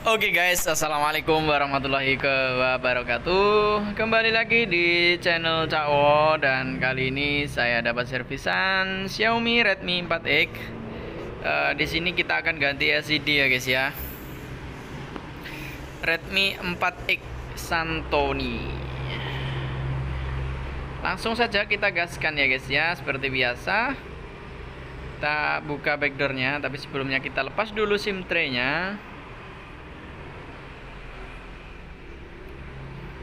Oke guys, assalamualaikum warahmatullahi wabarakatuh. Kembali lagi di channel Cao, dan kali ini saya dapat servisan Xiaomi Redmi 4X. Di sini kita akan ganti LCD ya guys ya. Redmi 4X Santoni. Langsung saja kita gaskan ya guys ya, seperti biasa. Kita buka backdoornya, tapi sebelumnya kita lepas dulu SIM tray-nya.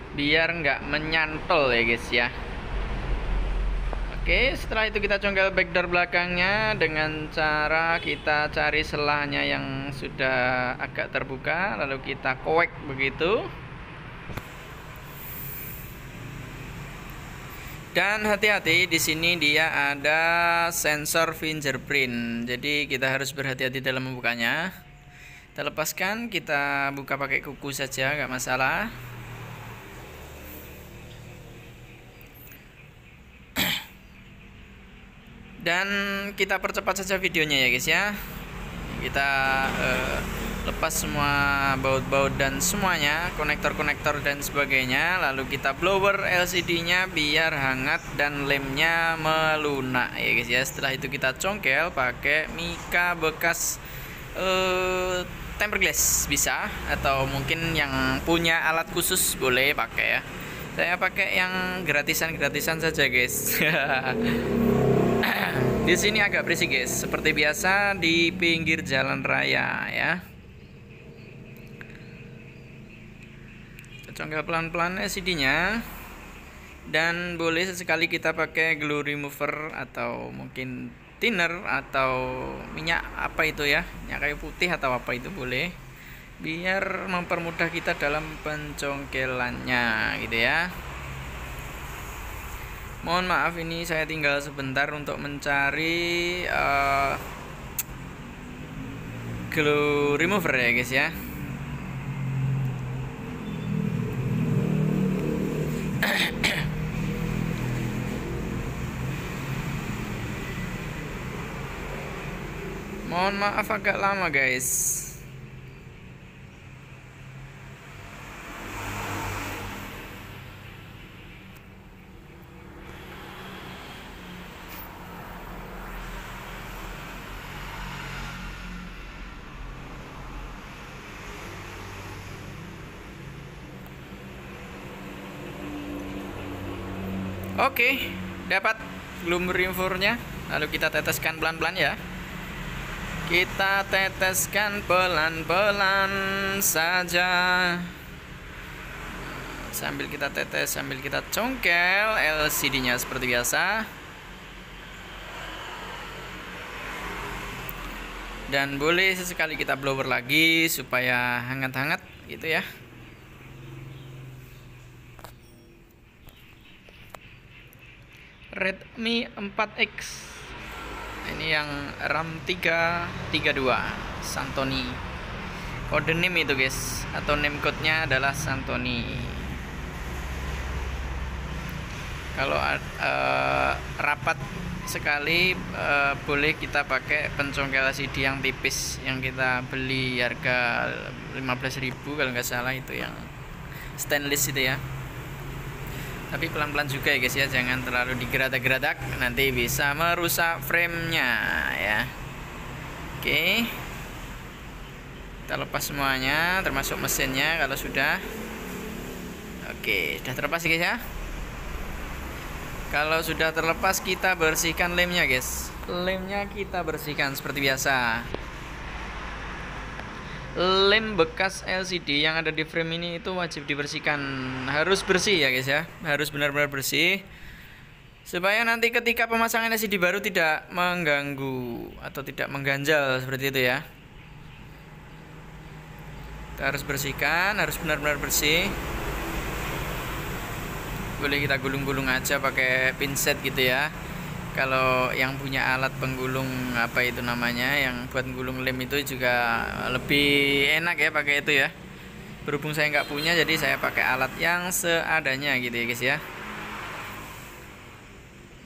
Biar nggak menyantol ya guys ya. Oke, setelah itu kita congkel backdoor belakangnya dengan cara kita cari selahnya yang sudah agak terbuka, lalu kita koek begitu. Dan hati-hati, di sini dia ada sensor fingerprint, jadi kita harus berhati-hati dalam membukanya. Kita lepaskan, kita buka pakai kuku saja, nggak masalah. Dan kita percepat saja videonya ya guys ya. Kita lepas semua baut-baut dan semuanya, konektor-konektor dan sebagainya. Lalu kita blower LCD-nya biar hangat dan lemnya melunak ya guys ya. Setelah itu kita congkel pakai mika bekas tempered glass bisa, atau mungkin yang punya alat khusus boleh pakai ya. Saya pakai yang gratisan-gratisan saja guys. Di sini agak berisik guys, seperti biasa di pinggir jalan raya ya. Kita congkel pelan-pelan LCD-nya, dan boleh sesekali kita pakai glue remover atau mungkin thinner atau minyak apa itu ya, minyak kayu putih atau apa itu boleh, biar mempermudah kita dalam pencongkelannya gitu ya. Mohon maaf, ini saya tinggal sebentar untuk mencari glue remover ya guys ya. Mohon maaf agak lama guys. Oke, dapat glue removernya. Lalu kita teteskan pelan-pelan ya. Kita teteskan pelan-pelan saja. Sambil kita tetes, sambil kita congkel LCD-nya seperti biasa. Dan boleh sesekali kita blower lagi supaya hangat-hangat gitu ya. Redmi 4X. Ini yang RAM 332 Santoni. Kode name itu guys, atau name code-nya adalah Santoni. Kalau rapat sekali boleh kita pakai pencongkel LCD yang tipis yang kita beli harga 15.000 kalau nggak salah, itu yang stainless itu ya. Tapi pelan-pelan juga ya guys ya, jangan terlalu digeradak-geradak, nanti bisa merusak framenya ya. Oke, kita lepas semuanya termasuk mesinnya kalau sudah. Oke, sudah terlepas guys ya. Kalau sudah terlepas, kita bersihkan lemnya guys. Lemnya kita bersihkan seperti biasa. Lem bekas LCD yang ada di frame ini itu wajib dibersihkan, harus bersih ya guys ya, harus benar-benar bersih supaya nanti ketika pemasangan LCD baru tidak mengganggu atau tidak mengganjal seperti itu ya. Kita harus bersihkan, harus benar-benar bersih. Boleh kita gulung-gulung aja pakai pinset gitu ya. Kalau yang punya alat penggulung apa itu namanya, yang buat gulung lem itu juga lebih enak ya pakai itu ya. Berhubung saya nggak punya, jadi saya pakai alat yang seadanya gitu ya guys ya.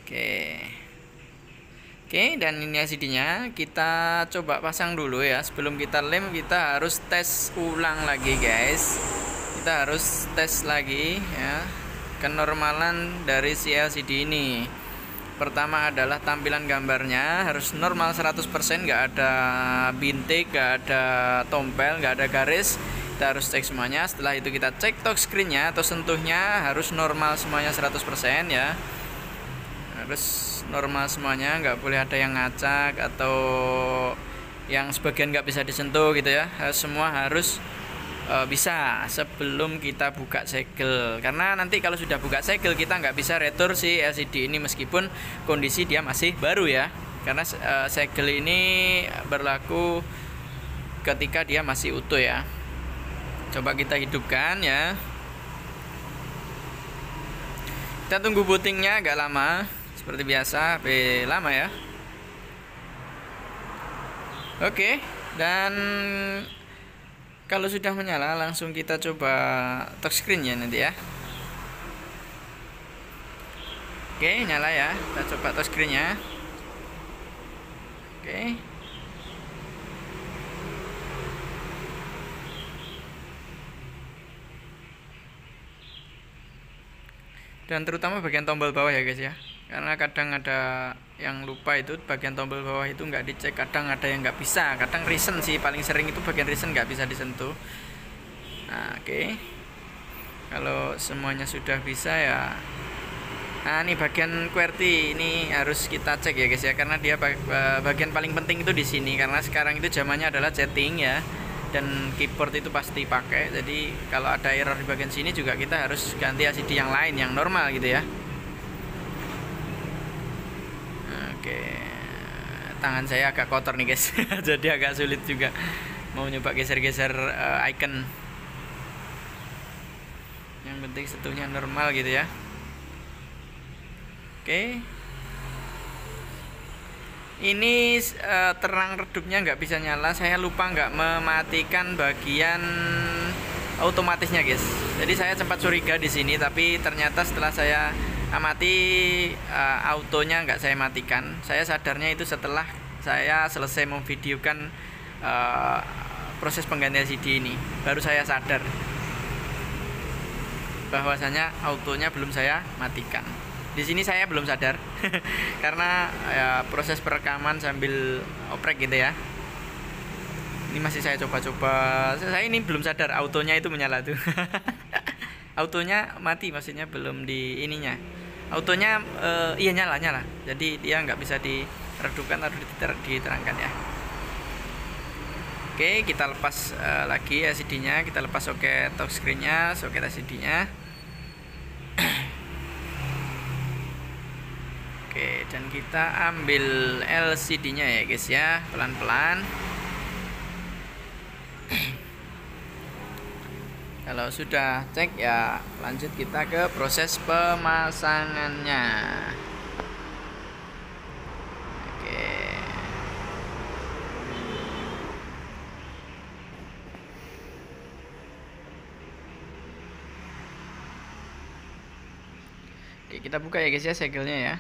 Oke, Oke, dan ini LCD-nya kita coba pasang dulu ya. Sebelum kita lem, kita harus tes ulang lagi guys. Kita harus tes lagi ya kenormalan dari si LCD ini. Pertama adalah tampilan gambarnya harus normal 100%, nggak ada bintik, nggak ada tompel, nggak ada garis. Kita harus cek semuanya. Setelah itu kita cek touchscreen-nya atau sentuhnya harus normal semuanya 100% ya. Harus normal semuanya, nggak boleh ada yang ngacak atau yang sebagian nggak bisa disentuh gitu ya. Semua harus bisa sebelum kita buka segel, karena nanti kalau sudah buka segel kita nggak bisa retur si LCD ini meskipun kondisi dia masih baru ya, karena segel ini berlaku ketika dia masih utuh ya. Coba kita hidupkan ya. Kita tunggu bootingnya agak lama seperti biasa, lama ya. Oke, dan kalau sudah menyala langsung kita coba touchscreen ya nanti ya. Oke, nyala ya. Kita coba touchscreen-nya. Oke. Dan terutama bagian tombol bawah ya guys ya, karena kadang ada yang lupa itu bagian tombol bawah itu nggak dicek, kadang ada yang nggak bisa, kadang recent sih paling sering itu bagian recent nggak bisa disentuh. Nah, oke. Kalau semuanya sudah bisa ya, nah ini bagian QWERTY ini harus kita cek ya guys ya, karena dia bagian paling penting itu di sini, karena sekarang itu zamannya adalah chatting ya, dan keyboard itu pasti pakai. Jadi kalau ada error di bagian sini juga kita harus ganti LCD yang lain yang normal gitu ya. Oke, tangan saya agak kotor nih guys. Jadi agak sulit juga mau nyoba geser-geser icon. Yang penting sentuhnya normal gitu ya. Oke, ini terang redupnya nggak bisa nyala. Saya lupa nggak mematikan bagian otomatisnya guys. Jadi saya sempat curiga di sini, tapi ternyata setelah saya amati autonya nggak saya matikan. Saya sadarnya itu setelah saya selesai memvideokan proses penggantian LCD ini, baru saya sadar bahwasanya autonya belum saya matikan. Di sini saya belum sadar karena ya, proses perekaman sambil oprek gitu ya. Ini masih saya coba-coba. Saya ini belum sadar autonya itu menyala tuh. Autonya mati, maksudnya belum di ininya. Autonya iya nyala. Jadi dia nggak bisa diredupkan atau diterangkan ya. Oke, kita lepas lagi LCD-nya, kita lepas soket touchscreen-nya, soket LCD-nya. Oke, dan kita ambil LCD-nya ya guys ya, pelan-pelan. Kalau sudah cek ya, lanjut kita ke proses pemasangannya. Oke. Oke, kita buka ya guys ya segelnya ya.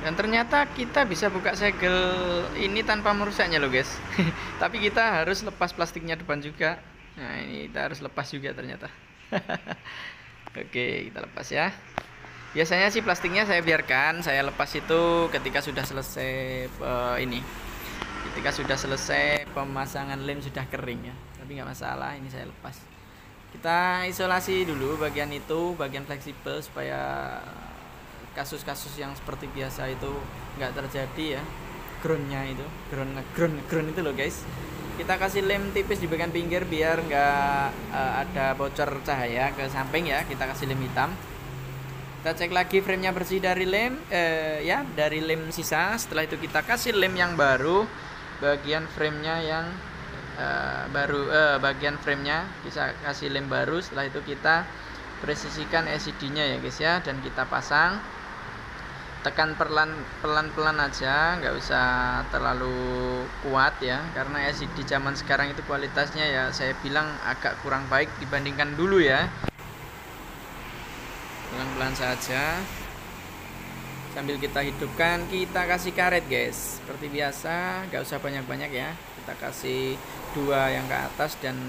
Dan ternyata kita bisa buka segel ini tanpa merusaknya loh guys. Tapi kita harus lepas plastiknya depan juga. Nah ini kita harus lepas juga ternyata. Oke, kita lepas ya. Biasanya sih plastiknya saya biarkan, saya lepas itu ketika sudah selesai ini. Ketika sudah selesai pemasangan lem sudah kering ya. Tapi nggak masalah, ini saya lepas. Kita isolasi dulu bagian itu, bagian fleksibel supaya kasus-kasus yang seperti biasa itu nggak terjadi ya. Groundnya itu, ground itu loh guys. Kita kasih lem tipis di bagian pinggir biar nggak ada bocor cahaya ke samping ya. Kita kasih lem hitam. Kita cek lagi framenya bersih dari lem ya, dari lem sisa. Setelah itu kita kasih lem yang baru, bagian framenya yang bagian framenya bisa kasih lem baru. Setelah itu kita presisikan LCD-nya ya guys ya, dan kita pasang. Tekan pelan-pelan aja, nggak usah terlalu kuat ya, karena LCD zaman sekarang itu kualitasnya ya saya bilang agak kurang baik dibandingkan dulu ya. Pelan-pelan saja. Sambil kita hidupkan, kita kasih karet guys. Seperti biasa, gak usah banyak-banyak ya. Kita kasih 2 yang ke atas dan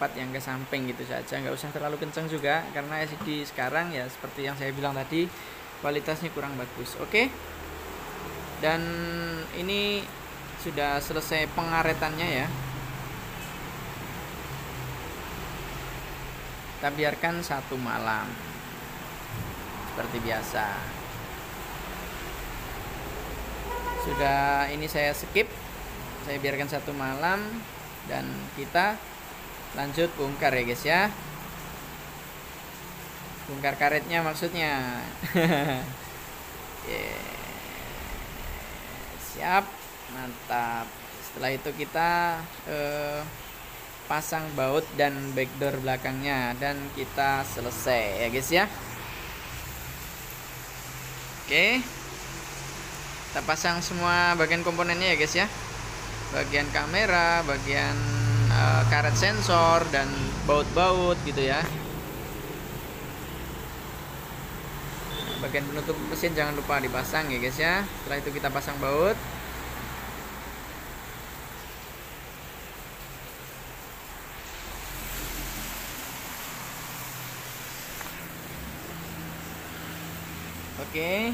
4 yang ke samping gitu saja. Gak usah terlalu kencang juga, karena LCD sekarang ya seperti yang saya bilang tadi, kualitasnya kurang bagus. Oke. Dan ini sudah selesai pengaretannya ya. Kita biarkan 1 malam. Seperti biasa. Sudah ini saya skip, saya biarkan 1 malam dan kita lanjut bongkar ya guys ya. Bongkar karetnya maksudnya. Siap, mantap. Setelah itu kita pasang baut dan backdoor belakangnya dan kita selesai ya guys ya. Oke, kita pasang semua bagian komponennya ya guys ya. Bagian kamera, bagian karet sensor dan baut-baut gitu ya. Bagian penutup mesin jangan lupa dipasang ya guys ya. Setelah itu kita pasang baut. Oke,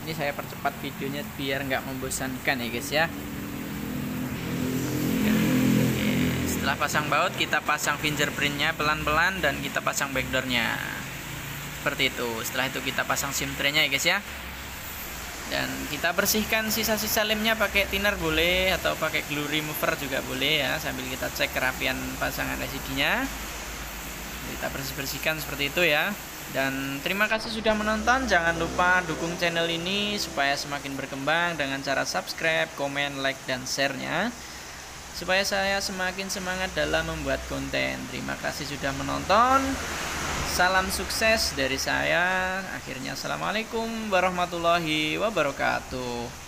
ini saya percepat videonya biar nggak membosankan ya guys ya. Oke, setelah pasang baut kita pasang fingerprintnya pelan-pelan dan kita pasang backdoornya seperti itu. Setelah itu kita pasang SIM tray-nya ya guys ya. Dan kita bersihkan sisa-sisa lemnya pakai thinner boleh atau pakai glue remover juga boleh ya, sambil kita cek kerapian pasangan LCD-nya. Kita bersih-bersihkan seperti itu ya. Dan terima kasih sudah menonton. Jangan lupa dukung channel ini supaya semakin berkembang dengan cara subscribe, komen, like, dan share-nya, supaya saya semakin semangat dalam membuat konten. Terima kasih sudah menonton. Salam sukses dari saya. Akhirnya assalamualaikum warahmatullahi wabarakatuh.